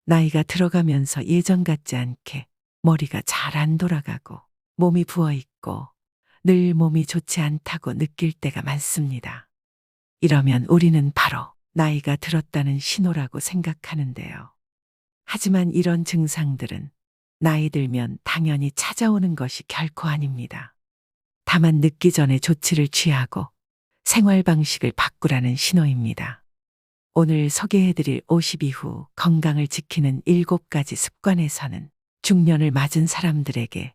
나이가 들어가면서 예전 같지 않게 머리가 잘 안 돌아가고 몸이 부어 있고 늘 몸이 좋지 않다고 느낄 때가 많습니다. 이러면 우리는 바로 나이가 들었다는 신호라고 생각하는데요. 하지만 이런 증상들은 나이 들면 당연히 찾아오는 것이 결코 아닙니다. 다만 늦기 전에 조치를 취하고 생활 방식을 바꾸라는 신호입니다. 오늘 소개해드릴 50 이후 건강을 지키는 7가지 습관에서는 중년을 맞은 사람들에게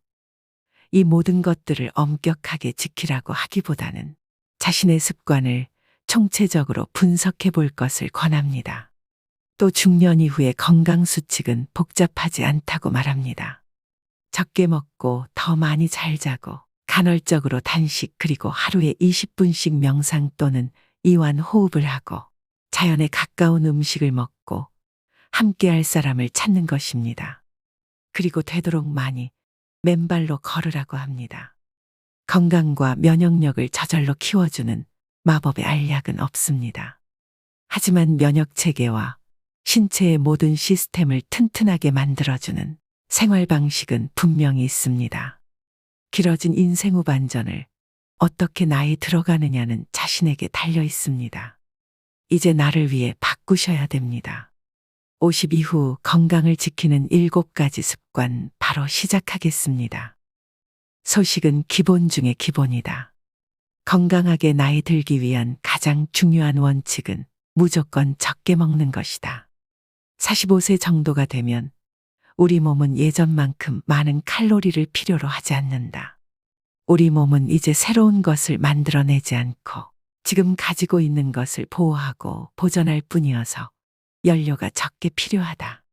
이 모든 것들을 엄격하게 지키라고 하기보다는 자신의 습관을 총체적으로 분석해 볼 것을 권합니다. 또 중년 이후의 건강 수칙은 복잡하지 않다고 말합니다. 적게 먹고 더 많이 잘 자고 간헐적으로 단식 그리고 하루에 20분씩 명상 또는 이완 호흡을 하고 자연에 가까운 음식을 먹고 함께할 사람을 찾는 것입니다. 그리고 되도록 많이 맨발로 걸으라고 합니다. 건강과 면역력을 저절로 키워주는 마법의 알약은 없습니다. 하지만 면역 체계와 신체의 모든 시스템을 튼튼하게 만들어주는 생활 방식은 분명히 있습니다. 길어진 인생 후반전을 어떻게 나이 들어가느냐는 자신에게 달려 있습니다. 이제 나를 위해 바꾸셔야 됩니다. 50 이후 건강을 지키는 7가지 습관 바로 시작하겠습니다. 소식은 기본 중의 기본이다. 건강하게 나이 들기 위한 가장 중요한 원칙은 무조건 적게 먹는 것이다. 45세 정도가 되면 우리 몸은 예전만큼 많은 칼로리를 필요로 하지 않는다. 우리 몸은 이제 새로운 것을 만들어내지 않고 지금 가지고 있는 것을 보호하고 보존할 뿐이어서 연료가 적게 필요하다.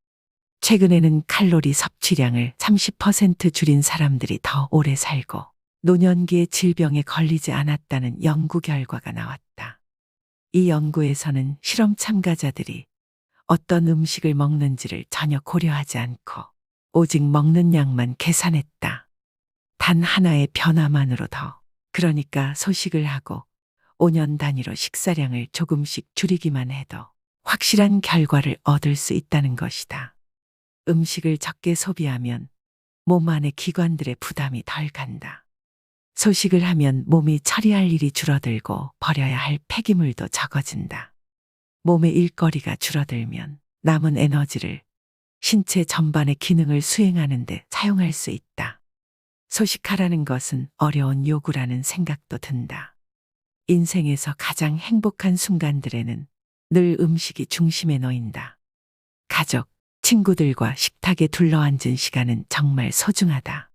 최근에는 칼로리 섭취량을 30% 줄인 사람들이 더 오래 살고 노년기에 질병에 걸리지 않았다는 연구 결과가 나왔다. 이 연구에서는 실험 참가자들이 어떤 음식을 먹는지를 전혀 고려하지 않고 오직 먹는 양만 계산했다. 단 하나의 변화만으로 그러니까 소식을 하고 5년 단위로 식사량을 조금씩 줄이기만 해도 확실한 결과를 얻을 수 있다는 것이다. 음식을 적게 소비하면 몸 안의 기관들의 부담이 덜 간다. 소식을 하면 몸이 처리할 일이 줄어들고 버려야 할 폐기물도 적어진다. 몸의 일거리가 줄어들면 남은 에너지를 신체 전반의 기능을 수행하는 데 사용할 수 있다. 소식하라는 것은 어려운 요구라는 생각도 든다. 인생에서 가장 행복한 순간들에는 늘 음식이 중심에 놓인다. 가족, 친구들과 식탁에 둘러앉은 시간은 정말 소중하다.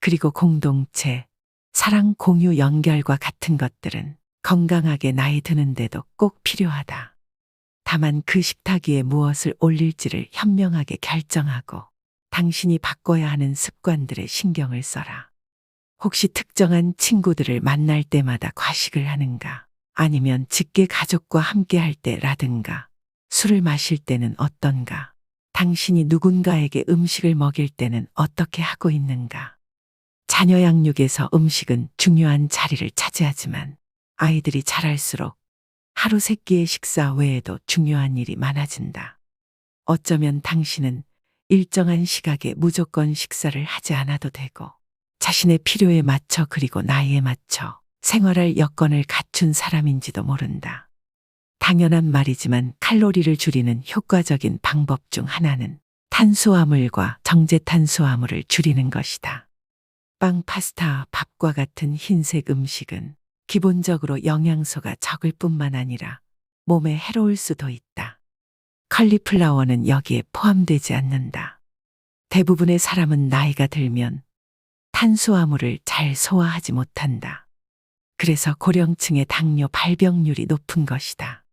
그리고 공동체, 사랑, 공유, 연결과 같은 것들은 건강하게 나이 드는데도 꼭 필요하다. 다만 그 식탁 위에 무엇을 올릴지를 현명하게 결정하고 당신이 바꿔야 하는 습관들에 신경을 써라. 혹시 특정한 친구들을 만날 때마다 과식을 하는가? 아니면 직계 가족과 함께 할 때라든가 술을 마실 때는 어떤가? 당신이 누군가에게 음식을 먹일 때는 어떻게 하고 있는가? 자녀 양육에서 음식은 중요한 자리를 차지하지만 아이들이 자랄수록 하루 3끼의 식사 외에도 중요한 일이 많아진다. 어쩌면 당신은 일정한 시각에 무조건 식사를 하지 않아도 되고 자신의 필요에 맞춰 그리고 나이에 맞춰 생활할 여건을 갖춘 사람인지도 모른다. 당연한 말이지만 칼로리를 줄이는 효과적인 방법 중 하나는 탄수화물과 정제탄수화물을 줄이는 것이다. 빵, 파스타, 밥과 같은 흰색 음식은 기본적으로 영양소가 적을 뿐만 아니라 몸에 해로울 수도 있다. 컬리플라워는 여기에 포함되지 않는다. 대부분의 사람은 나이가 들면 탄수화물을 잘 소화하지 못한다. 그래서 고령층의 당뇨 발병률이 높은 것이다.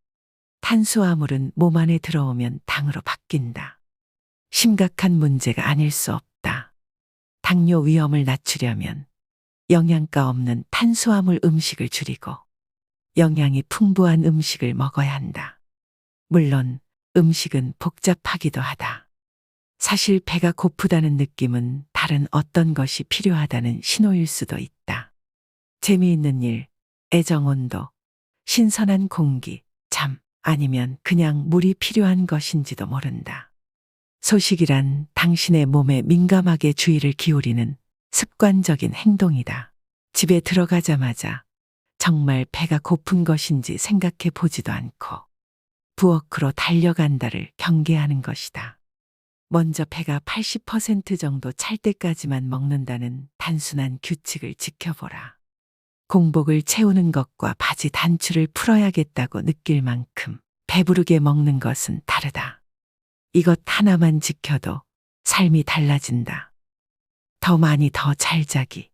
탄수화물은 몸 안에 들어오면 당으로 바뀐다. 심각한 문제가 아닐 수 없다. 당뇨 위험을 낮추려면 영양가 없는 탄수화물 음식을 줄이고 영양이 풍부한 음식을 먹어야 한다. 물론 음식은 복잡하기도 하다. 사실 배가 고프다는 느낌은 다른 어떤 것이 필요하다는 신호일 수도 있다. 재미있는 일, 애정 온도, 신선한 공기, 잠, 아니면 그냥 물이 필요한 것인지도 모른다. 소식이란 당신의 몸에 민감하게 주의를 기울이는 습관적인 행동이다. 집에 들어가자마자 정말 배가 고픈 것인지 생각해 보지도 않고 부엌으로 달려간다를 경계하는 것이다. 먼저 배가 80% 정도 찰 때까지만 먹는다는 단순한 규칙을 지켜보라. 공복을 채우는 것과 바지 단추를 풀어야겠다고 느낄 만큼 배부르게 먹는 것은 다르다. 이것 하나만 지켜도 삶이 달라진다. 더 많이 더 잘 자기.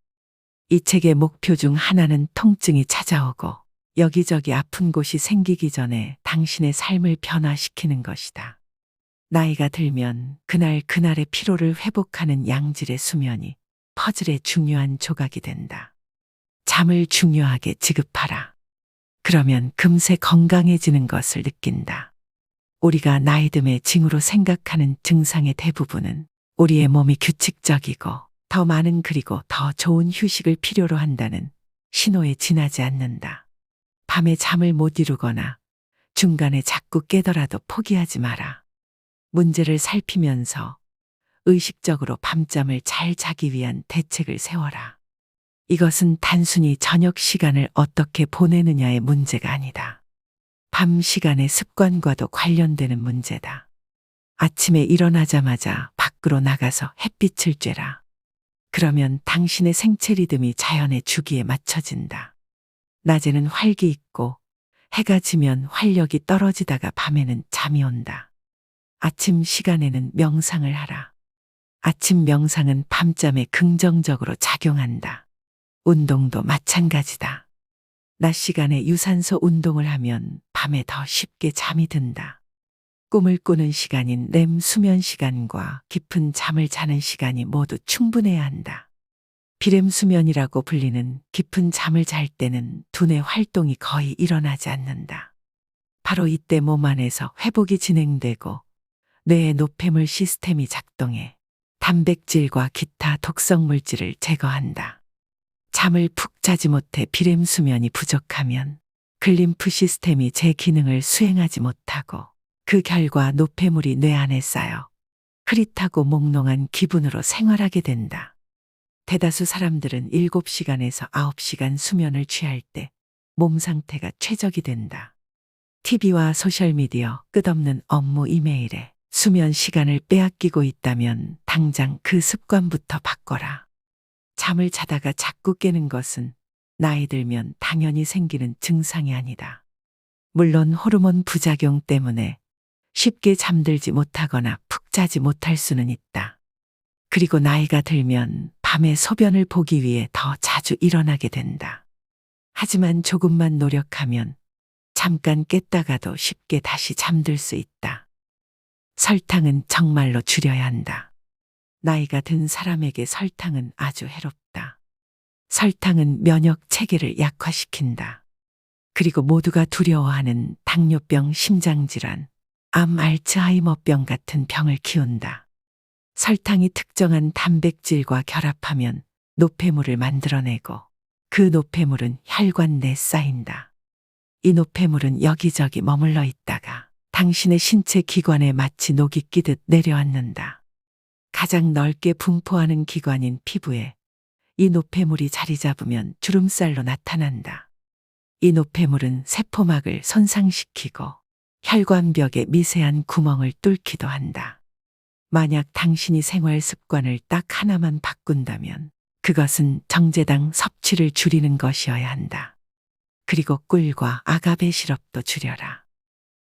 이 책의 목표 중 하나는 통증이 찾아오고 여기저기 아픈 곳이 생기기 전에 당신의 삶을 변화시키는 것이다. 나이가 들면 그날 그날의 피로를 회복하는 양질의 수면이 퍼즐의 중요한 조각이 된다. 잠을 중요하게 지급하라. 그러면 금세 건강해지는 것을 느낀다. 우리가 나이듦의 징후로 생각하는 증상의 대부분은 우리의 몸이 규칙적이고 더 많은 그리고 더 좋은 휴식을 필요로 한다는 신호에 지나지 않는다. 밤에 잠을 못 이루거나 중간에 자꾸 깨더라도 포기하지 마라. 문제를 살피면서 의식적으로 밤잠을 잘 자기 위한 대책을 세워라. 이것은 단순히 저녁 시간을 어떻게 보내느냐의 문제가 아니다. 밤 시간의 습관과도 관련되는 문제다. 아침에 일어나자마자 밖으로 나가서 햇빛을 쬐라. 그러면 당신의 생체 리듬이 자연의 주기에 맞춰진다. 낮에는 활기 있고 해가 지면 활력이 떨어지다가 밤에는 잠이 온다. 아침 시간에는 명상을 하라. 아침 명상은 밤잠에 긍정적으로 작용한다. 운동도 마찬가지다. 낮 시간에 유산소 운동을 하면 밤에 더 쉽게 잠이 든다. 꿈을 꾸는 시간인 렘 수면 시간과 깊은 잠을 자는 시간이 모두 충분해야 한다. 비렘 수면이라고 불리는 깊은 잠을 잘 때는 두뇌 활동이 거의 일어나지 않는다. 바로 이때 몸 안에서 회복이 진행되고 뇌의 노폐물 시스템이 작동해 단백질과 기타 독성 물질을 제거한다. 잠을 푹 자지 못해 비렘 수면이 부족하면 글림프 시스템이 제 기능을 수행하지 못하고 그 결과 노폐물이 뇌 안에 쌓여 흐릿하고 몽롱한 기분으로 생활하게 된다. 대다수 사람들은 7시간에서 9시간 수면을 취할 때 몸 상태가 최적이 된다. TV와 소셜미디어, 끝없는 업무 이메일에 수면 시간을 빼앗기고 있다면 당장 그 습관부터 바꿔라. 잠을 자다가 자꾸 깨는 것은 나이 들면 당연히 생기는 증상이 아니다. 물론 호르몬 부작용 때문에 쉽게 잠들지 못하거나 푹 자지 못할 수는 있다. 그리고 나이가 들면 밤에 소변을 보기 위해 더 자주 일어나게 된다. 하지만 조금만 노력하면 잠깐 깼다가도 쉽게 다시 잠들 수 있다. 설탕은 정말로 줄여야 한다. 나이가 든 사람에게 설탕은 아주 해롭다. 설탕은 면역 체계를 약화시킨다. 그리고 모두가 두려워하는 당뇨병, 심장질환, 암, 알츠하이머병 같은 병을 키운다. 설탕이 특정한 단백질과 결합하면 노폐물을 만들어내고 그 노폐물은 혈관 내에 쌓인다. 이 노폐물은 여기저기 머물러 있다가 당신의 신체 기관에 마치 녹이 끼듯 내려앉는다. 가장 넓게 분포하는 기관인 피부에 이 노폐물이 자리 잡으면 주름살로 나타난다. 이 노폐물은 세포막을 손상시키고 혈관벽에 미세한 구멍을 뚫기도 한다. 만약 당신이 생활 습관을 딱 하나만 바꾼다면 그것은 정제당 섭취를 줄이는 것이어야 한다. 그리고 꿀과 아가베 시럽도 줄여라.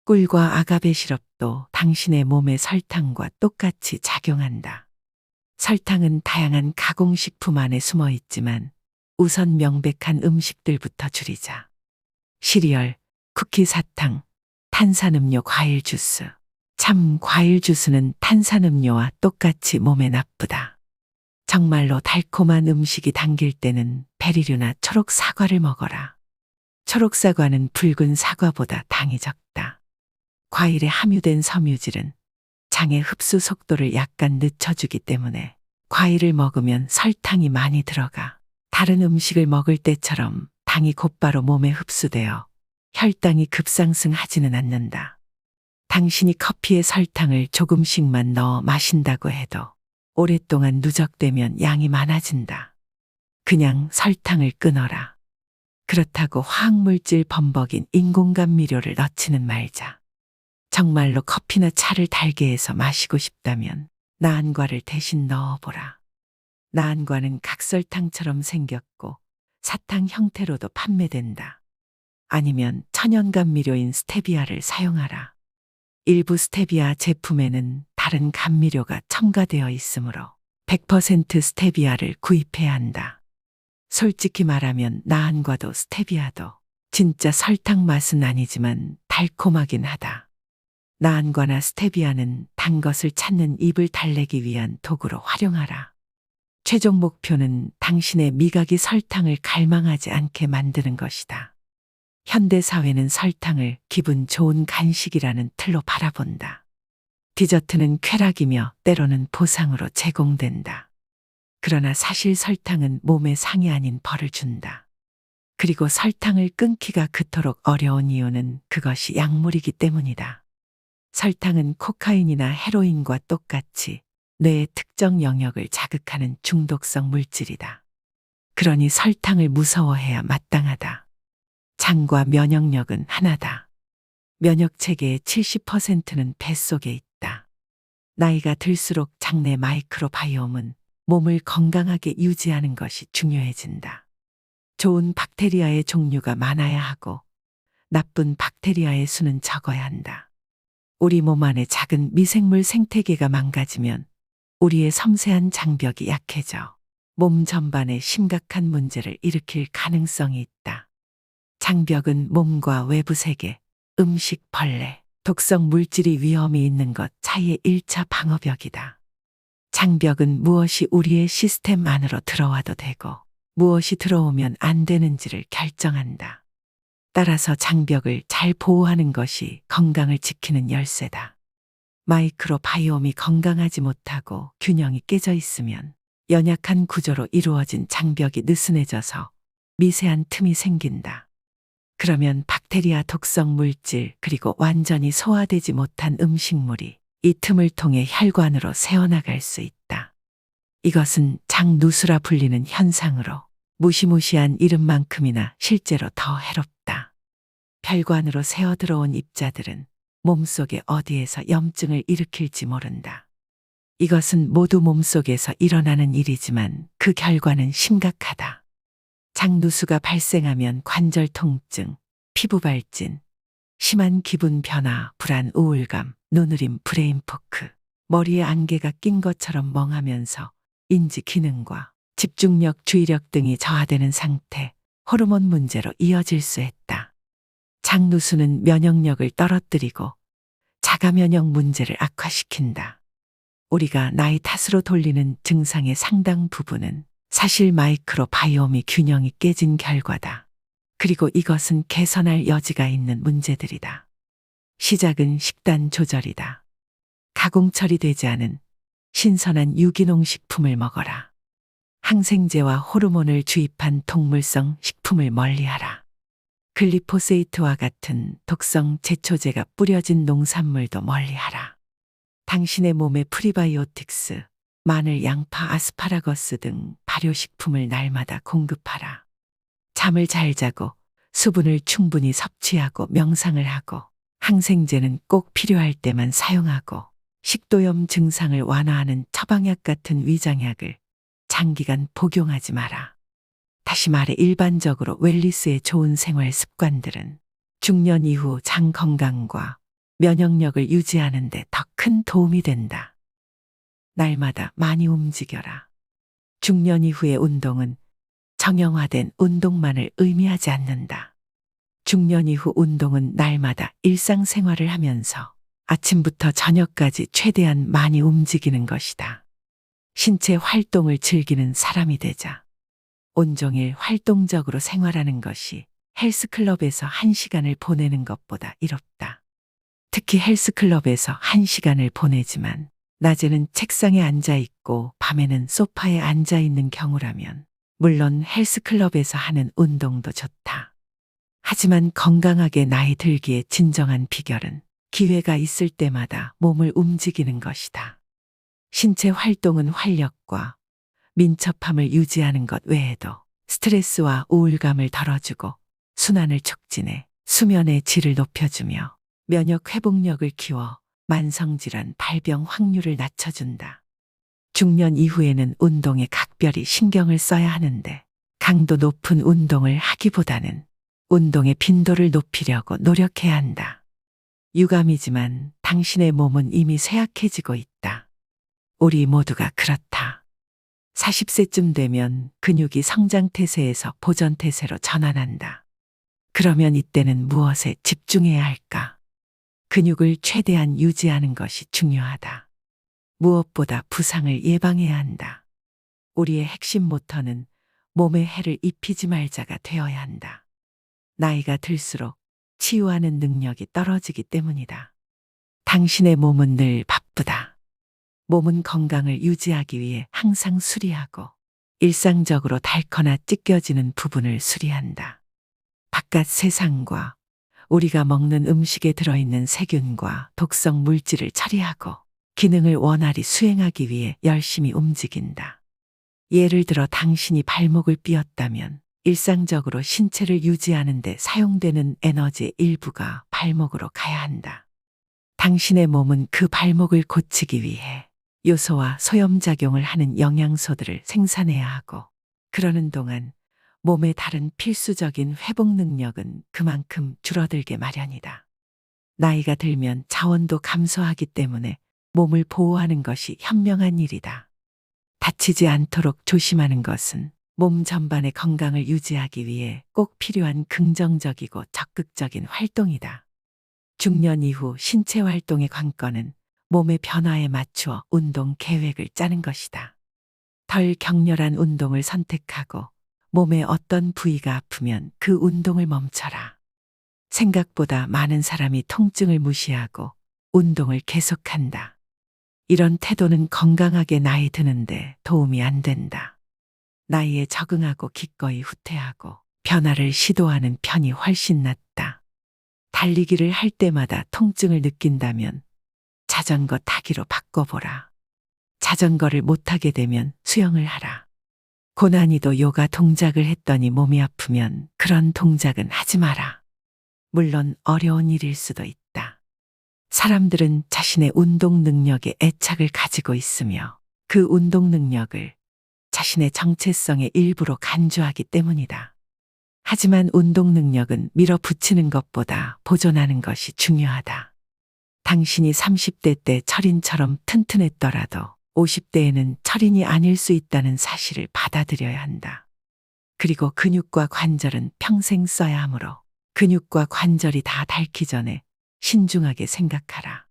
꿀과 아가베 시럽도 당신의 몸의 설탕과 똑같이 작용한다. 설탕은 다양한 가공식품 안에 숨어 있지만 우선 명백한 음식들부터 줄이자. 시리얼, 쿠키, 사탕, 탄산음료, 과일 주스. 참, 과일 주스는 탄산음료와 똑같이 몸에 나쁘다. 정말로 달콤한 음식이 당길 때는 베리류나 초록 사과를 먹어라. 초록 사과는 붉은 사과보다 당이 적다. 과일에 함유된 섬유질은 장의 흡수 속도를 약간 늦춰주기 때문에 과일을 먹으면 설탕이 많이 들어가 다른 음식을 먹을 때처럼 당이 곧바로 몸에 흡수되어 혈당이 급상승하지는 않는다. 당신이 커피에 설탕을 조금씩만 넣어 마신다고 해도 오랫동안 누적되면 양이 많아진다. 그냥 설탕을 끊어라. 그렇다고 화학물질 범벅인 인공감미료를 넣지는 말자. 정말로 커피나 차를 달게 해서 마시고 싶다면 나안과를 대신 넣어보라. 나안과는 각설탕처럼 생겼고 사탕 형태로도 판매된다. 아니면 천연감미료인 스테비아를 사용하라. 일부 스테비아 제품에는 다른 감미료가 첨가되어 있으므로 100% 스테비아를 구입해야 한다. 솔직히 말하면 나안과도 스테비아도 진짜 설탕 맛은 아니지만 달콤하긴 하다. 나안과나 스테비아는 단 것을 찾는 입을 달래기 위한 도구로 활용하라. 최종 목표는 당신의 미각이 설탕을 갈망하지 않게 만드는 것이다. 현대 사회는 설탕을 기분 좋은 간식이라는 틀로 바라본다. 디저트는 쾌락이며 때로는 보상으로 제공된다. 그러나 사실 설탕은 몸에 상이 아닌 벌을 준다. 그리고 설탕을 끊기가 그토록 어려운 이유는 그것이 약물이기 때문이다. 설탕은 코카인이나 헤로인과 똑같이 뇌의 특정 영역을 자극하는 중독성 물질이다. 그러니 설탕을 무서워해야 마땅하다. 장과 면역력은 하나다. 면역 체계의 70%는 뱃속에 있다. 나이가 들수록 장내 마이크로바이옴은 몸을 건강하게 유지하는 것이 중요해진다. 좋은 박테리아의 종류가 많아야 하고 나쁜 박테리아의 수는 적어야 한다. 우리 몸 안의 작은 미생물 생태계가 망가지면 우리의 섬세한 장벽이 약해져 몸 전반에 심각한 문제를 일으킬 가능성이 있다. 장벽은 몸과 외부 세계, 음식, 벌레, 독성 물질이 위험이 있는 것 사이의 1차 방어벽이다. 장벽은 무엇이 우리의 시스템 안으로 들어와도 되고 무엇이 들어오면 안 되는지를 결정한다. 따라서 장벽을 잘 보호하는 것이 건강을 지키는 열쇠다. 마이크로바이옴이 건강하지 못하고 균형이 깨져 있으면 연약한 구조로 이루어진 장벽이 느슨해져서 미세한 틈이 생긴다. 그러면 박테리아 독성 물질 그리고 완전히 소화되지 못한 음식물이 이 틈을 통해 혈관으로 새어나갈 수 있다. 이것은 장누수라 불리는 현상으로 무시무시한 이름만큼이나 실제로 더 해롭다. 혈관으로 새어 들어온 입자들은 몸속에 어디에서 염증을 일으킬지 모른다. 이것은 모두 몸속에서 일어나는 일이지만 그 결과는 심각하다. 장누수가 발생하면 관절 통증, 피부 발진, 심한 기분 변화, 불안, 우울감, 눈으림, 브레인포크, 머리에 안개가 낀 것처럼 멍하면서 인지 기능과 집중력, 주의력 등이 저하되는 상태, 호르몬 문제로 이어질 수 있다. 장누수는 면역력을 떨어뜨리고 자가 면역 문제를 악화시킨다. 우리가 나이 탓으로 돌리는 증상의 상당 부분은 사실 마이크로바이옴이 균형이 깨진 결과다. 그리고 이것은 개선할 여지가 있는 문제들이다. 시작은 식단 조절이다. 가공 처리되지 않은 신선한 유기농 식품을 먹어라. 항생제와 호르몬을 주입한 동물성 식품을 멀리하라. 글리포세이트와 같은 독성 제초제가 뿌려진 농산물도 멀리하라. 당신의 몸에 프리바이오틱스, 마늘, 양파, 아스파라거스 등 발효식품을 날마다 공급하라. 잠을 잘 자고 수분을 충분히 섭취하고 명상을 하고 항생제는 꼭 필요할 때만 사용하고 식도염 증상을 완화하는 처방약 같은 위장약을 장기간 복용하지 마라. 다시 말해 일반적으로 웰니스의 좋은 생활 습관들은 중년 이후 장 건강과 면역력을 유지하는 데 더 큰 도움이 된다. 날마다 많이 움직여라. 중년 이후의 운동은 정형화된 운동만을 의미하지 않는다. 중년 이후 운동은 날마다 일상생활을 하면서 아침부터 저녁까지 최대한 많이 움직이는 것이다. 신체 활동을 즐기는 사람이 되자. 온종일 활동적으로 생활하는 것이 헬스클럽에서 1시간을 보내는 것보다 이롭다. 특히 헬스클럽에서 1시간을 보내지만 낮에는 책상에 앉아 있고 밤에는 소파에 앉아 있는 경우라면 물론 헬스클럽에서 하는 운동도 좋다. 하지만 건강하게 나이 들기의 진정한 비결은 기회가 있을 때마다 몸을 움직이는 것이다. 신체 활동은 활력과 민첩함을 유지하는 것 외에도 스트레스와 우울감을 덜어주고 순환을 촉진해 수면의 질을 높여주며 면역 회복력을 키워 만성질환 발병 확률을 낮춰준다. 중년 이후에는 운동에 각별히 신경을 써야 하는데 강도 높은 운동을 하기보다는 운동의 빈도를 높이려고 노력해야 한다. 유감이지만 당신의 몸은 이미 쇠약해지고 있다. 우리 모두가 그렇다. 40세쯤 되면 근육이 성장태세에서 보전태세로 전환한다. 그러면 이때는 무엇에 집중해야 할까? 근육을 최대한 유지하는 것이 중요하다. 무엇보다 부상을 예방해야 한다. 우리의 핵심 모터는 몸에 해를 입히지 말자가 되어야 한다. 나이가 들수록 치유하는 능력이 떨어지기 때문이다. 당신의 몸은 늘 바쁘다. 몸은 건강을 유지하기 위해 항상 수리하고 일상적으로 닳거나 찢겨지는 부분을 수리한다. 바깥 세상과 우리가 먹는 음식에 들어있는 세균과 독성 물질을 처리하고 기능을 원활히 수행하기 위해 열심히 움직인다. 예를 들어 당신이 발목을 삐었다면 일상적으로 신체를 유지하는 데 사용되는 에너지의 일부가 발목으로 가야 한다. 당신의 몸은 그 발목을 고치기 위해 요소와 소염작용을 하는 영양소들을 생산해야 하고 그러는 동안 몸의 다른 필수적인 회복 능력은 그만큼 줄어들게 마련이다. 나이가 들면 자원도 감소하기 때문에 몸을 보호하는 것이 현명한 일이다. 다치지 않도록 조심하는 것은 몸 전반의 건강을 유지하기 위해 꼭 필요한 긍정적이고 적극적인 활동이다. 중년 이후 신체 활동의 관건은 몸의 변화에 맞추어 운동 계획을 짜는 것이다. 덜 격렬한 운동을 선택하고 몸의 어떤 부위가 아프면 그 운동을 멈춰라. 생각보다 많은 사람이 통증을 무시하고 운동을 계속한다. 이런 태도는 건강하게 나이 드는데 도움이 안 된다. 나이에 적응하고 기꺼이 후퇴하고 변화를 시도하는 편이 훨씬 낫다. 달리기를 할 때마다 통증을 느낀다면 자전거 타기로 바꿔보라. 자전거를 못 타게 되면 수영을 하라. 고난이도 요가 동작을 했더니 몸이 아프면 그런 동작은 하지 마라. 물론 어려운 일일 수도 있다. 사람들은 자신의 운동 능력에 애착을 가지고 있으며 그 운동 능력을 자신의 정체성의 일부로 간주하기 때문이다. 하지만 운동 능력은 밀어붙이는 것보다 보존하는 것이 중요하다. 당신이 30대 때 철인처럼 튼튼했더라도 50대에는 철인이 아닐 수 있다는 사실을 받아들여야 한다. 그리고 근육과 관절은 평생 써야 하므로 근육과 관절이 다 닳기 전에 신중하게 생각하라.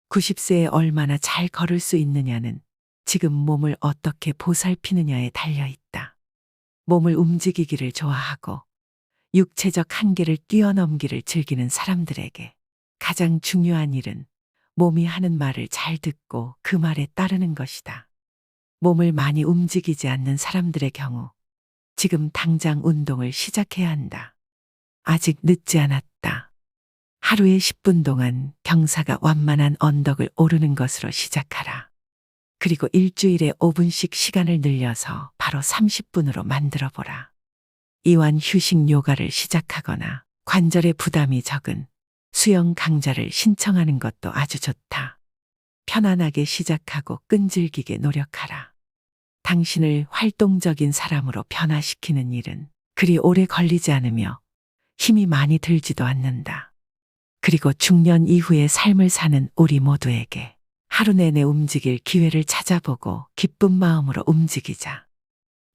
90세에 얼마나 잘 걸을 수 있느냐는 지금 몸을 어떻게 보살피느냐에 달려있다. 몸을 움직이기를 좋아하고 육체적 한계를 뛰어넘기를 즐기는 사람들에게 가장 중요한 일은 몸이 하는 말을 잘 듣고 그 말에 따르는 것이다. 몸을 많이 움직이지 않는 사람들의 경우 지금 당장 운동을 시작해야 한다. 아직 늦지 않았다. 하루에 10분 동안 경사가 완만한 언덕을 오르는 것으로 시작하라. 그리고 일주일에 5분씩 시간을 늘려서 바로 30분으로 만들어 보라. 이완 휴식 요가를 시작하거나 관절에 부담이 적은 수영 강좌를 신청하는 것도 아주 좋다. 편안하게 시작하고 끈질기게 노력하라. 당신을 활동적인 사람으로 변화시키는 일은 그리 오래 걸리지 않으며 힘이 많이 들지도 않는다. 그리고 중년 이후의 삶을 사는 우리 모두에게 하루 내내 움직일 기회를 찾아보고 기쁜 마음으로 움직이자.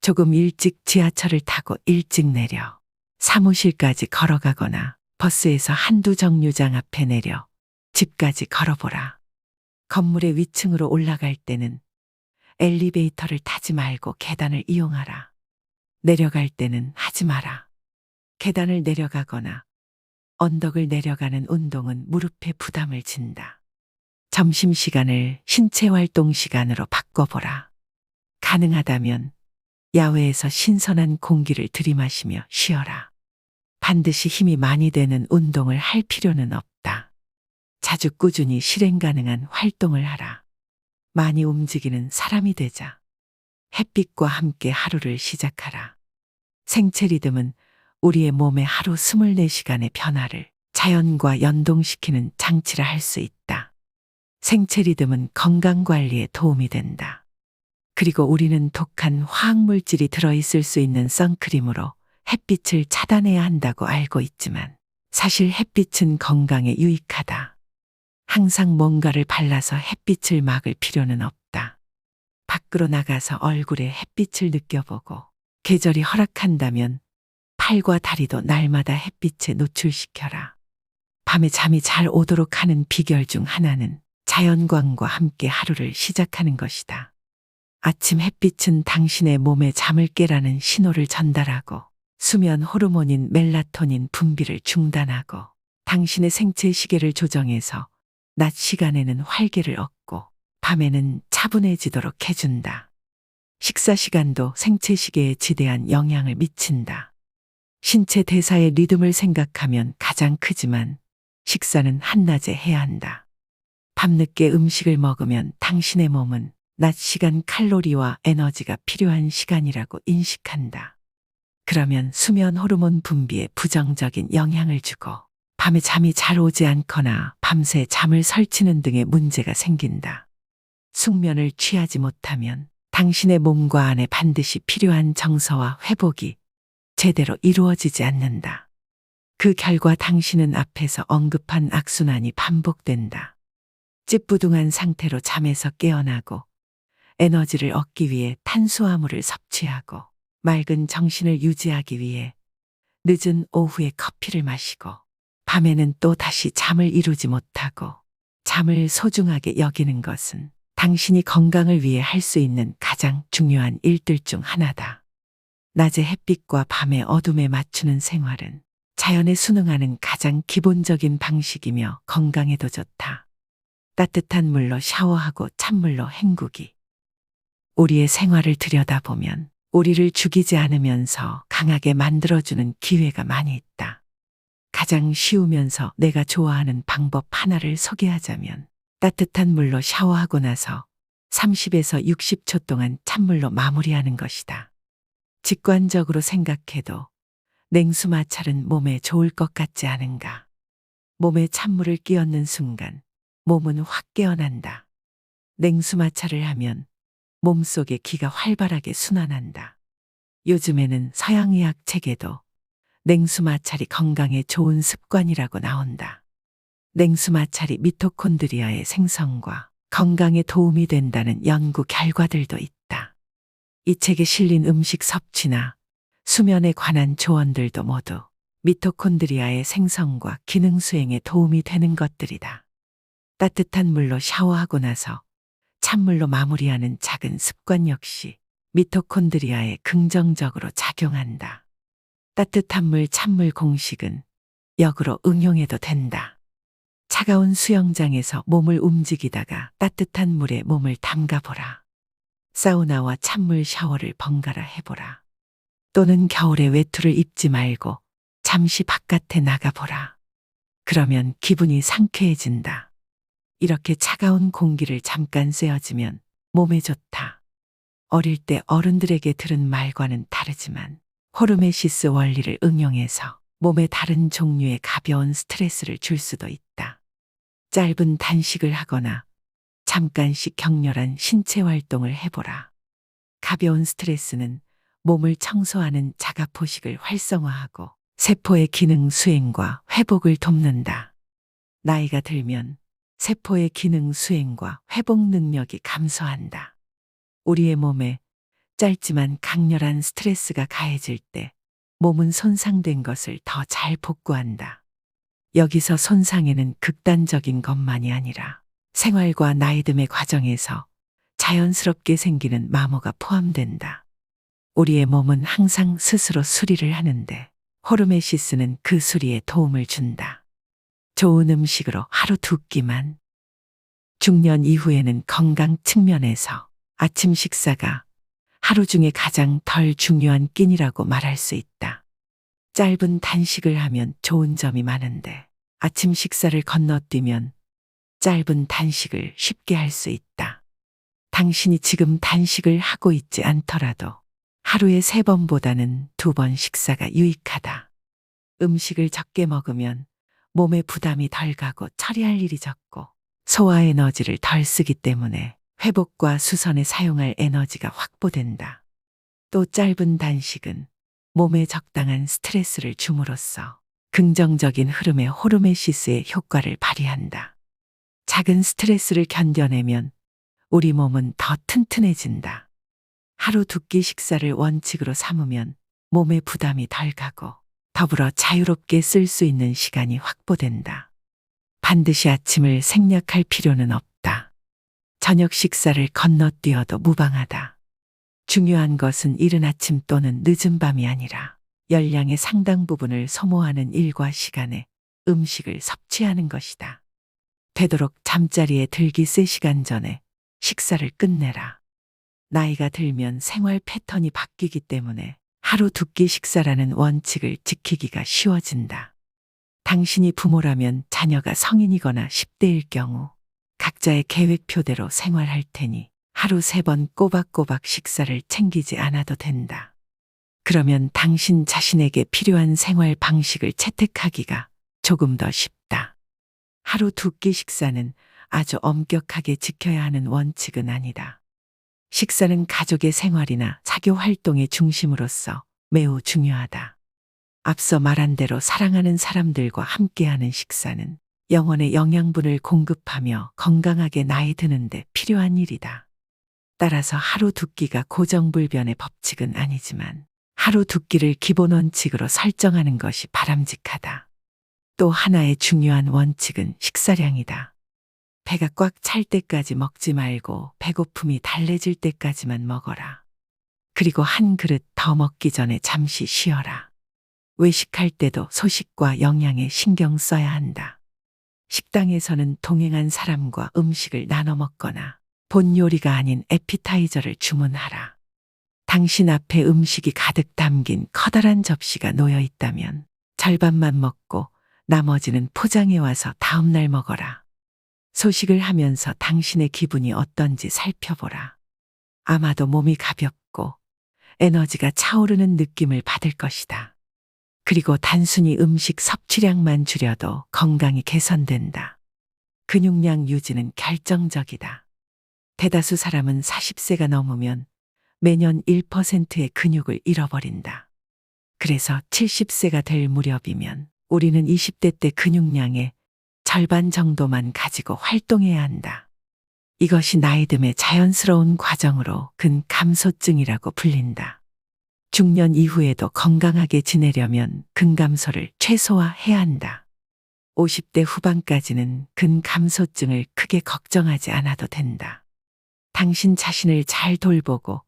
조금 일찍 지하철을 타고 일찍 내려 사무실까지 걸어가거나 버스에서 한두 정류장 앞에 내려 집까지 걸어보라. 건물의 위층으로 올라갈 때는 엘리베이터를 타지 말고 계단을 이용하라. 내려갈 때는 하지 마라. 계단을 내려가거나 언덕을 내려가는 운동은 무릎에 부담을 진다. 점심시간을 신체활동 시간으로 바꿔보라. 가능하다면 야외에서 신선한 공기를 들이마시며 쉬어라. 반드시 힘이 많이 되는 운동을 할 필요는 없다. 자주 꾸준히 실행 가능한 활동을 하라. 많이 움직이는 사람이 되자. 햇빛과 함께 하루를 시작하라. 생체 리듬은 우리의 몸의 하루 24시간의 변화를 자연과 연동시키는 장치라 할 수 있다. 생체 리듬은 건강 관리에 도움이 된다. 그리고 우리는 독한 화학물질이 들어있을 수 있는 선크림으로 햇빛을 차단해야 한다고 알고 있지만 사실 햇빛은 건강에 유익하다. 항상 뭔가를 발라서 햇빛을 막을 필요는 없다. 밖으로 나가서 얼굴에 햇빛을 느껴보고 계절이 허락한다면 팔과 다리도 날마다 햇빛에 노출시켜라. 밤에 잠이 잘 오도록 하는 비결 중 하나는 자연광과 함께 하루를 시작하는 것이다. 아침 햇빛은 당신의 몸에 잠을 깨라는 신호를 전달하고 수면 호르몬인 멜라토닌 분비를 중단하고 당신의 생체 시계를 조정해서 낮 시간에는 활기를 얻고 밤에는 차분해지도록 해준다. 식사 시간도 생체 시계에 지대한 영향을 미친다. 신체 대사의 리듬을 생각하면 가장 크지만 식사는 한낮에 해야 한다. 밤늦게 음식을 먹으면 당신의 몸은 낮 시간 칼로리와 에너지가 필요한 시간이라고 인식한다. 그러면 수면 호르몬 분비에 부정적인 영향을 주고 밤에 잠이 잘 오지 않거나 밤새 잠을 설치는 등의 문제가 생긴다. 숙면을 취하지 못하면 당신의 몸과 안에 반드시 필요한 정서와 회복이 제대로 이루어지지 않는다. 그 결과 당신은 앞에서 언급한 악순환이 반복된다. 찌뿌둥한 상태로 잠에서 깨어나고 에너지를 얻기 위해 탄수화물을 섭취하고 맑은 정신을 유지하기 위해 늦은 오후에 커피를 마시고 밤에는 또 다시 잠을 이루지 못하고 잠을 소중하게 여기는 것은 당신이 건강을 위해 할 수 있는 가장 중요한 일들 중 하나다. 낮의 햇빛과 밤의 어둠에 맞추는 생활은 자연에 순응하는 가장 기본적인 방식이며 건강에도 좋다. 따뜻한 물로 샤워하고 찬물로 헹구기. 우리의 생활을 들여다보면 우리를 죽이지 않으면서 강하게 만들어주는 기회가 많이 있다. 가장 쉬우면서 내가 좋아하는 방법 하나를 소개하자면 따뜻한 물로 샤워하고 나서 30에서 60초 동안 찬물로 마무리하는 것이다. 직관적으로 생각해도 냉수 마찰은 몸에 좋을 것 같지 않은가? 몸에 찬물을 끼얹는 순간 몸은 확 깨어난다. 냉수 마찰을 하면 몸속에 기가 활발하게 순환한다. 요즘에는 서양의학 책에도 냉수 마찰이 건강에 좋은 습관이라고 나온다. 냉수 마찰이 미토콘드리아의 생성과 건강에 도움이 된다는 연구 결과들도 있다. 이 책에 실린 음식 섭취나 수면에 관한 조언들도 모두 미토콘드리아의 생성과 기능 수행에 도움이 되는 것들이다. 따뜻한 물로 샤워하고 나서 찬물로 마무리하는 작은 습관 역시 미토콘드리아에 긍정적으로 작용한다. 따뜻한 물 찬물 공식은 역으로 응용해도 된다. 차가운 수영장에서 몸을 움직이다가 따뜻한 물에 몸을 담가보라. 사우나와 찬물 샤워를 번갈아 해보라. 또는 겨울에 외투를 입지 말고 잠시 바깥에 나가보라. 그러면 기분이 상쾌해진다. 이렇게 차가운 공기를 잠깐 쐬어주면 몸에 좋다. 어릴 때 어른들에게 들은 말과는 다르지만 호르메시스 원리를 응용해서 몸에 다른 종류의 가벼운 스트레스를 줄 수도 있다. 짧은 단식을 하거나 잠깐씩 격렬한 신체 활동을 해보라. 가벼운 스트레스는 몸을 청소하는 자가포식을 활성화하고 세포의 기능 수행과 회복을 돕는다. 나이가 들면 세포의 기능 수행과 회복 능력이 감소한다. 우리의 몸에 짧지만 강렬한 스트레스가 가해질 때 몸은 손상된 것을 더 잘 복구한다. 여기서 손상에는 극단적인 것만이 아니라 생활과 나이듦의 과정에서 자연스럽게 생기는 마모가 포함된다. 우리의 몸은 항상 스스로 수리를 하는데 호르메시스는 그 수리에 도움을 준다. 좋은 음식으로 하루 2끼만. 중년 이후에는 건강 측면에서 아침 식사가 하루 중에 가장 덜 중요한 끼니라고 말할 수 있다. 짧은 단식을 하면 좋은 점이 많은데 아침 식사를 건너뛰면 짧은 단식을 쉽게 할 수 있다. 당신이 지금 단식을 하고 있지 않더라도 하루에 3번보다는 2번 식사가 유익하다. 음식을 적게 먹으면 몸에 부담이 덜 가고 처리할 일이 적고 소화 에너지를 덜 쓰기 때문에 회복과 수선에 사용할 에너지가 확보된다. 또 짧은 단식은 몸에 적당한 스트레스를 줌으로써 긍정적인 흐름의 호르메시스의 효과를 발휘한다. 작은 스트레스를 견뎌내면 우리 몸은 더 튼튼해진다. 하루 2끼 식사를 원칙으로 삼으면 몸에 부담이 덜 가고 더불어 자유롭게 쓸 수 있는 시간이 확보된다. 반드시 아침을 생략할 필요는 없다. 저녁 식사를 건너뛰어도 무방하다. 중요한 것은 이른 아침 또는 늦은 밤이 아니라 열량의 상당 부분을 소모하는 일과 시간에 음식을 섭취하는 것이다. 되도록 잠자리에 들기 3시간 전에 식사를 끝내라. 나이가 들면 생활 패턴이 바뀌기 때문에 하루 2끼 식사라는 원칙을 지키기가 쉬워진다. 당신이 부모라면 자녀가 성인이거나 10대일 경우 각자의 계획표대로 생활할 테니 하루 3번 꼬박꼬박 식사를 챙기지 않아도 된다. 그러면 당신 자신에게 필요한 생활 방식을 채택하기가 조금 더 쉽다. 하루 2끼 식사는 아주 엄격하게 지켜야 하는 원칙은 아니다. 식사는 가족의 생활이나 사교 활동의 중심으로서 매우 중요하다. 앞서 말한 대로 사랑하는 사람들과 함께하는 식사는 영혼의 영양분을 공급하며 건강하게 나이 드는데 필요한 일이다. 따라서 하루 2끼가 고정불변의 법칙은 아니지만 하루 2끼를 기본 원칙으로 설정하는 것이 바람직하다. 또 하나의 중요한 원칙은 식사량이다. 배가 꽉 찰 때까지 먹지 말고 배고픔이 달래질 때까지만 먹어라. 그리고 한 그릇 더 먹기 전에 잠시 쉬어라. 외식할 때도 소식과 영양에 신경 써야 한다. 식당에서는 동행한 사람과 음식을 나눠 먹거나 본 요리가 아닌 에피타이저를 주문하라. 당신 앞에 음식이 가득 담긴 커다란 접시가 놓여 있다면 절반만 먹고 나머지는 포장해 와서 다음날 먹어라. 소식을 하면서 당신의 기분이 어떤지 살펴보라. 아마도 몸이 가볍고 에너지가 차오르는 느낌을 받을 것이다. 그리고 단순히 음식 섭취량만 줄여도 건강이 개선된다. 근육량 유지는 결정적이다. 대다수 사람은 40세가 넘으면 매년 1%의 근육을 잃어버린다. 그래서 70세가 될 무렵이면 우리는 20대 때 근육량의 절반 정도만 가지고 활동해야 한다. 이것이 나이듦의 자연스러운 과정으로 근감소증이라고 불린다. 중년 이후에도 건강하게 지내려면 근감소를 최소화해야 한다. 50대 후반까지는 근감소증을 크게 걱정하지 않아도 된다. 당신 자신을 잘 돌보고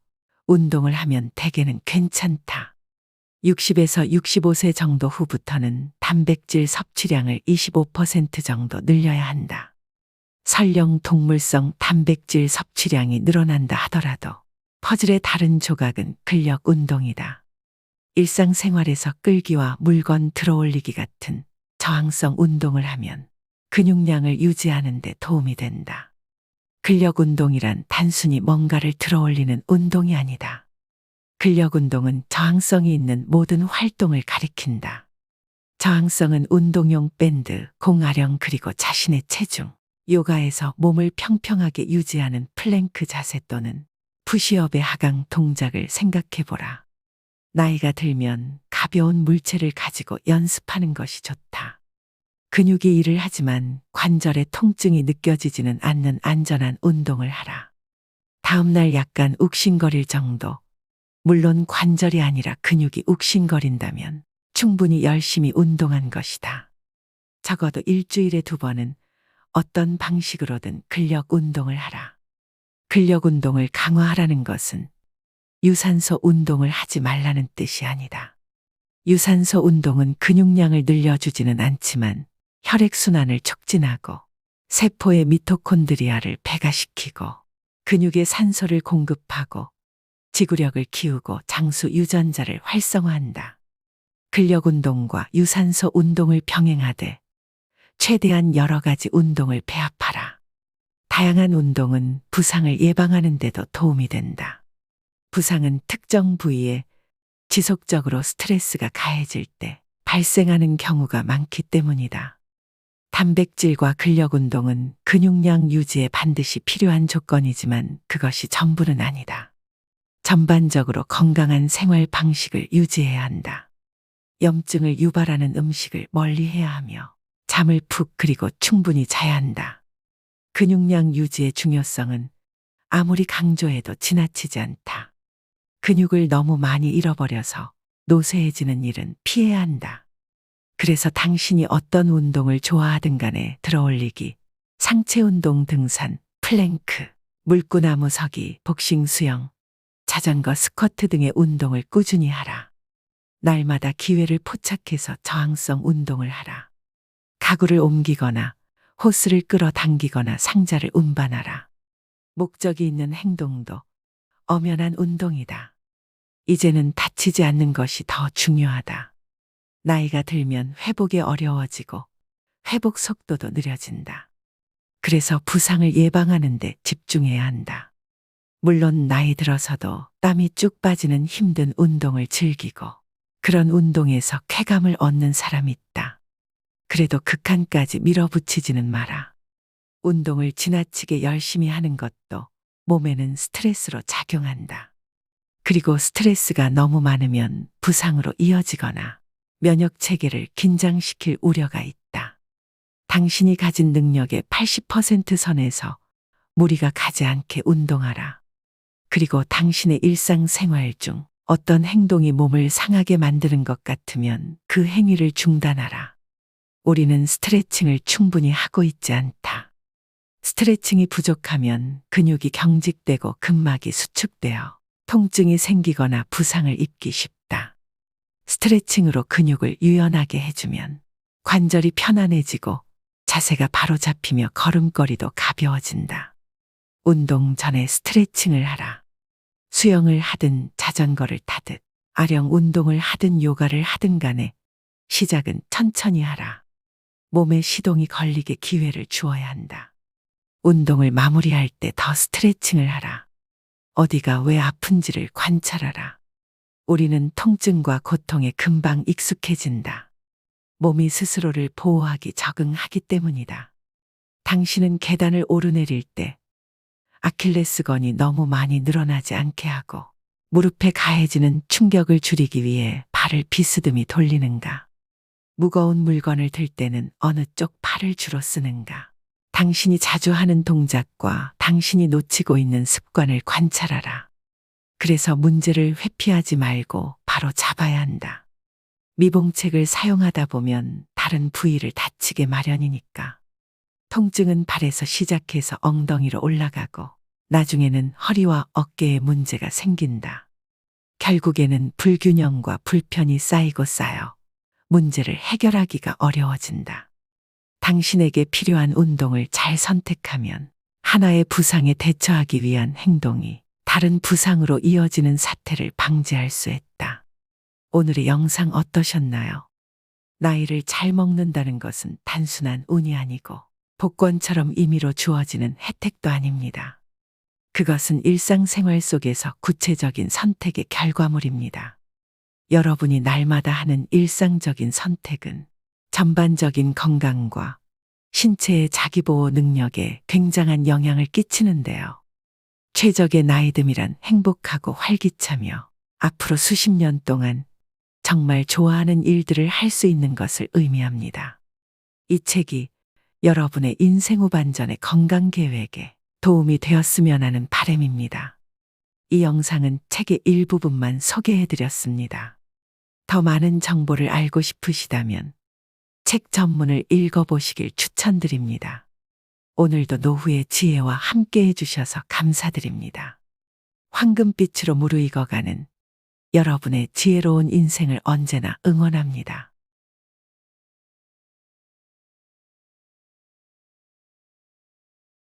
운동을 하면 대개는 괜찮다. 60에서 65세 정도 후부터는 단백질 섭취량을 25% 정도 늘려야 한다. 설령 동물성 단백질 섭취량이 늘어난다 하더라도 퍼즐의 다른 조각은 근력 운동이다. 일상생활에서 끌기와 물건 들어올리기 같은 저항성 운동을 하면 근육량을 유지하는 데 도움이 된다. 근력 운동이란 단순히 뭔가를 들어올리는 운동이 아니다. 근력 운동은 저항성이 있는 모든 활동을 가리킨다. 저항성은 운동용 밴드, 공아령 그리고 자신의 체중, 요가에서 몸을 평평하게 유지하는 플랭크 자세 또는 푸시업의 하강 동작을 생각해보라. 나이가 들면 가벼운 물체를 가지고 연습하는 것이 좋다. 근육이 일을 하지만 관절의 통증이 느껴지지는 않는 안전한 운동을 하라. 다음날 약간 욱신거릴 정도, 물론 관절이 아니라 근육이 욱신거린다면 충분히 열심히 운동한 것이다. 적어도 일주일에 2번은 어떤 방식으로든 근력 운동을 하라. 근력 운동을 강화하라는 것은 유산소 운동을 하지 말라는 뜻이 아니다. 유산소 운동은 근육량을 늘려주지는 않지만 혈액순환을 촉진하고 세포의 미토콘드리아를 배가시키고 근육에 산소를 공급하고 지구력을 키우고 장수 유전자를 활성화한다. 근력 운동과 유산소 운동을 병행하되 최대한 여러 가지 운동을 배합하라. 다양한 운동은 부상을 예방하는 데도 도움이 된다. 부상은 특정 부위에 지속적으로 스트레스가 가해질 때 발생하는 경우가 많기 때문이다. 단백질과 근력 운동은 근육량 유지에 반드시 필요한 조건이지만 그것이 전부는 아니다. 전반적으로 건강한 생활 방식을 유지해야 한다. 염증을 유발하는 음식을 멀리해야 하며 잠을 푹 그리고 충분히 자야 한다. 근육량 유지의 중요성은 아무리 강조해도 지나치지 않다. 근육을 너무 많이 잃어버려서 노쇠해지는 일은 피해야 한다. 그래서 당신이 어떤 운동을 좋아하든 간에 들어올리기, 상체 운동, 등산, 플랭크, 물구나무 서기, 복싱, 수영, 자전거, 스쿼트 등의 운동을 꾸준히 하라. 날마다 기회를 포착해서 저항성 운동을 하라. 가구를 옮기거나 호스를 끌어당기거나 상자를 운반하라. 목적이 있는 행동도 엄연한 운동이다. 이제는 다치지 않는 것이 더 중요하다. 나이가 들면 회복이 어려워지고 회복 속도도 느려진다. 그래서 부상을 예방하는 데 집중해야 한다. 물론 나이 들어서도 땀이 쭉 빠지는 힘든 운동을 즐기고 그런 운동에서 쾌감을 얻는 사람이 있다. 그래도 극한까지 밀어붙이지는 마라. 운동을 지나치게 열심히 하는 것도 몸에는 스트레스로 작용한다. 그리고 스트레스가 너무 많으면 부상으로 이어지거나 면역 체계를 긴장시킬 우려가 있다. 당신이 가진 능력의 80% 선에서 무리가 가지 않게 운동하라. 그리고 당신의 일상생활 중 어떤 행동이 몸을 상하게 만드는 것 같으면 그 행위를 중단하라. 우리는 스트레칭을 충분히 하고 있지 않다. 스트레칭이 부족하면 근육이 경직되고 근막이 수축되어 통증이 생기거나 부상을 입기 쉽다. 스트레칭으로 근육을 유연하게 해주면 관절이 편안해지고 자세가 바로 잡히며 걸음걸이도 가벼워진다. 운동 전에 스트레칭을 하라. 수영을 하든 자전거를 타듯 아령 운동을 하든 요가를 하든 간에 시작은 천천히 하라. 몸에 시동이 걸리게 기회를 주어야 한다. 운동을 마무리할 때 더 스트레칭을 하라. 어디가 왜 아픈지를 관찰하라. 우리는 통증과 고통에 금방 익숙해진다. 몸이 스스로를 보호하기 적응하기 때문이다. 당신은 계단을 오르내릴 때 아킬레스건이 너무 많이 늘어나지 않게 하고 무릎에 가해지는 충격을 줄이기 위해 발을 비스듬히 돌리는가? 무거운 물건을 들 때는 어느 쪽 팔을 주로 쓰는가? 당신이 자주 하는 동작과 당신이 놓치고 있는 습관을 관찰하라. 그래서 문제를 회피하지 말고 바로 잡아야 한다. 미봉책을 사용하다 보면 다른 부위를 다치게 마련이니까. 통증은 발에서 시작해서 엉덩이로 올라가고 나중에는 허리와 어깨에 문제가 생긴다. 결국에는 불균형과 불편이 쌓이고 쌓여 문제를 해결하기가 어려워진다. 당신에게 필요한 운동을 잘 선택하면 하나의 부상에 대처하기 위한 행동이 다른 부상으로 이어지는 사태를 방지할 수 있다. 오늘의 영상 어떠셨나요? 나이를 잘 먹는다는 것은 단순한 운이 아니고 복권처럼 임의로 주어지는 혜택도 아닙니다. 그것은 일상생활 속에서 구체적인 선택의 결과물입니다. 여러분이 날마다 하는 일상적인 선택은 전반적인 건강과 신체의 자기보호 능력에 굉장한 영향을 끼치는데요. 최적의 나이듦이란 행복하고 활기차며 앞으로 수십 년 동안 정말 좋아하는 일들을 할 수 있는 것을 의미합니다. 이 책이 여러분의 인생 후반전의 건강 계획에 도움이 되었으면 하는 바람입니다. 이 영상은 책의 일부분만 소개해드렸습니다. 더 많은 정보를 알고 싶으시다면 책 전문을 읽어보시길 추천드립니다. 오늘도 노후의 지혜와 함께 해주셔서 감사드립니다. 황금빛으로 무르익어가는 여러분의 지혜로운 인생을 언제나 응원합니다.